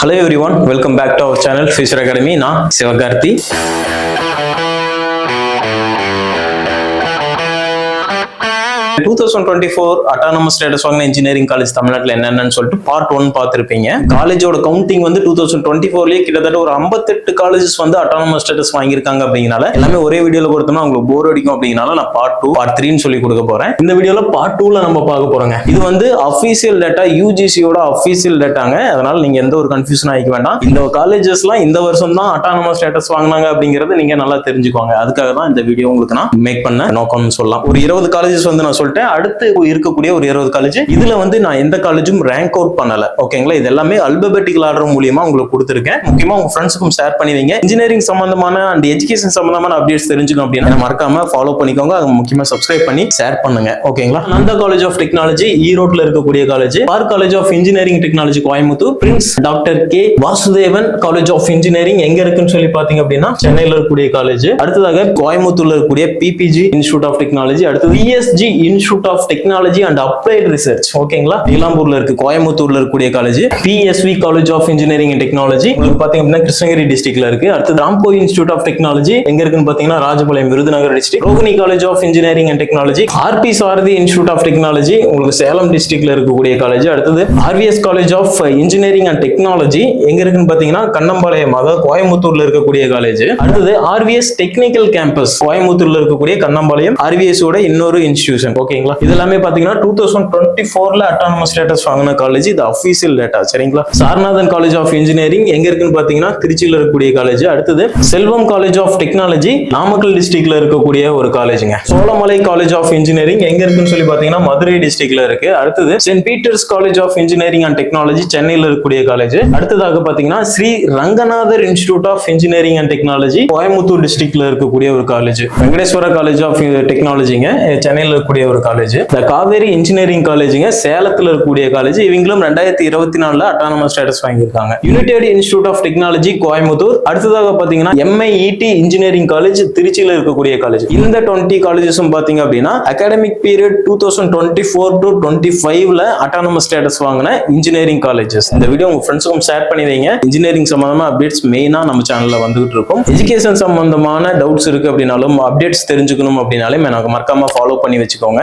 Hello everyone, welcome back to our channel Future Academy. நான் Sivakarthi. 2024 autonomous status வாங்கின engineering college தமிழ்நாட்டில் என்னென்னு சொல்லிட்டு பார்ட் 1 பார்த்துருப்பீங்க. காலேஜோட கவுண்டிங் வந்து 2024லயே கிட்டத்தட்ட ஒரு 58 காலேஜஸ் வந்து autonomous status வாங்கியிருக்காங்க. அப்படிங்கனால எல்லாமே ஒரே வீடியோல கொடுத்தோம்னா உங்களுக்கு போர் அடிக்கும். அப்படிங்கனால நான் பார்ட் 2 பார்ட் 3ன்னு சொல்லி கொடுக்க போறேன். இந்த வீடியோல பார்ட் 2ல நம்ம பார்க்க போறோங்க. இது வந்து அஃபீஷியல் டேட்டா, யூஜிசியோட அஃபீஷியல் டேட்டாங்க. அதனால நீங்க எந்த ஒரு கன்ஃபியூஷன் ஆகிக்க வேண்டாம். இந்த காலேஜஸ்லாம் இந்த வருஷம் தான் autonomous status வாங்கினாங்க அப்படிங்கறது நீங்க நல்லா தெரிஞ்சுக்கோங்க. அதுக்காக தான் இந்த வீடியோ உங்களுக்கு நான் மேக் பண்ண நோக்கம்னு சொல்லலாம். ஒரு 20 காலேஜஸ் வந்து நான் சொல்லிட்டேன். அடுத்து இருக்கக்கூடிய ஒரு 20 காலேஜ், இதுல வந்து நான் எந்த காலேஜும் ரேங்க் அவுட் பண்ணல. ஓகேங்களா? இது எல்லாமே அல்பபெட்டிக்கல் ஆர்டர் மூலியமா உங்களுக்கு கொடுத்துருக்கேன். முக்கியமா உங்க ஃப்ரெண்ட்ஸுக்கும் ஷேர் பண்ணி வைங்க. இன்ஜினியரிங் சம்பந்தமான அண்ட் எஜுகேஷன் சம்பந்தமான அப்டேட்ஸ் தெரிஞ்சுக்கணும் அப்படின்னா மறக்காம ஃபாலோ பண்ணிக்கோங்க. அது முக்கியமா சப்ஸ்கிரைப் பண்ணி ஷேர் பண்ணுங்க. ஓகேங்களா? நந்தா காலேஜ் ஆஃப் டெக்னாலஜி ஈரோட்ல இருக்கக்கூடிய college, Park College of Engineering Technology Coimbatore, Prince Doctor K Vasudevan College of Engineering எங்க இருக்குன்னு சொல்லி பாத்தீங்க அப்படின்னா சென்னையில இருக்கக்கூடிய காலேஜ். அடுத்ததாக கோயம்புத்தூர்ல இருக்கக்கூடிய பிபிஜி இன்ஸ்டிடியூட் ஆஃப் டெக்னாலஜி, அடுத்து VSG Institute of Technology and Applied Research. ஓகேங்களா? நீலாம்பூர்ல இருக்கு, கோயம்புத்தூர்ல இருக்கக்கூடிய college. PSV College of Engineering and Technology உங்களுக்கு பாத்தீங்க அப்படின்னா கிருஷ்ணகிரி டிஸ்ட்ரிக்ட்ல இருக்கு. அடுத்து ராம்கோ இன்ஸ்டிடியூட் ஆஃப் டெக்னாலஜி எங்க இருக்குன்னு பாத்தீங்கன்னா Rajapalayam Virudhunagar district. Rohini College of Engineering and Technology, RP Sarathi Institute of Technology உங்களுக்கு சேலம் டிஸ்ட்ரிக்ட்ல இருக்கக்கூடிய காலேஜ். அடுத்தது RVS College of Engineering and Technology எங்க இருக்குன்னு பாத்தீங்கன்னா கண்ணம்பாளையம், அதாவது கோயம்புத்தூர்ல இருக்கக்கூடிய காலேஜ். அடுத்தது ஆர்விஎஸ் டெக்னிக்கல் கேம்பஸ் கோயம்புத்தூர்ல இருக்கக்கூடிய கண்ணம்பாளையம், ஆர்விஎஸ் ஓட இன்னொரு இன்ஸ்டிடியூஷன். ஓகேங்களா? இதெல்லாமே பாத்தீங்கன்னா 2024ல அட்டானமஸ் ஸ்டேட்டஸ் வாங்கின காலேஜ். இது அஃபீஷியல் டேட்டா. சரிங்களா? சாரநாதன் காலேஜ் ஆஃப் இன்ஜினியரிங் எங்க இருக்குன்னு பாத்தீங்கன்னா திருச்சியில இருக்கக்கூடிய காலேஜ். அடுத்தது Selvam College of Technology Namakkal டிஸ்ட்ரிக்ட்ல இருக்கக்கூடிய ஒரு காலேஜுங்க. சோழமலை காலேஜ் ஆஃப் இன்ஜினியரிங் எங்க இருக்குன்னு சொல்லி பாத்தீங்கன்னா மதுரை டிஸ்ட்ரிக்ட்ல இருக்கு. அடுத்தது Saint Peter's College of Engineering and Technology சென்னையில இருக்கக்கூடிய காலேஜ். அடுத்ததாக பாத்தீங்கன்னா Sri Ranganathar Institute of Engineering and Technology Coimbatore டிஸ்ட்ரிக்ட்ல இருக்கக்கூடிய ஒரு காலேஜ். வெங்கடேஸ்வர காலேஜ் ஆஃப் டெக்னாலஜிங்க சென்னையில இருக்கக்கூடிய ஒரு காலேஜ். காவேரி இன்ஜினியரிங் காலேஜுங்க சேலத்துல இருக்கக்கூடிய காலேஜ். இவங்களும் 2024ல அட்டானமஸ் ஸ்டேட்டஸ் வாங்கியிருக்காங்க. United Institute of Technology Coimbatore. அடுத்ததாக பாத்தீங்கன்னா எம்ஐஇடி இன்ஜினியரிங் காலேஜ் திருச்சியில இருக்கக்கூடிய காலேஜ். இந்த 20 காலேஜஸும் பாத்தீங்க அப்படின்னா அகாடமிக் பீரியட் 2024 to 25ல அட்டானமஸ் ஸ்டேட்டஸ் வாங்கின இன்ஜினியரிங் காலேஜஸ். இந்த வீடியோ உங்க ஃப்ரெண்ட்ஸுக்கும் ஷேர் பண்ணி வைங்க. இன்ஜினியரிங் சம்பந்தமா அப்டேட்ஸ் மெயினா நம்ம சேனல்ல வந்துகிட்டு இருக்கும். எஜுகேஷன் சம்பந்தமான டவுட்ஸ் இருக்கு அப்படின்னாலும் அப்டேட்ஸ் தெரிஞ்சுக்கணும் அப்படின்னாலும் எனக்கு மறக்காம ஃபாலோ பண்ணி வச்சுக்கோங்க.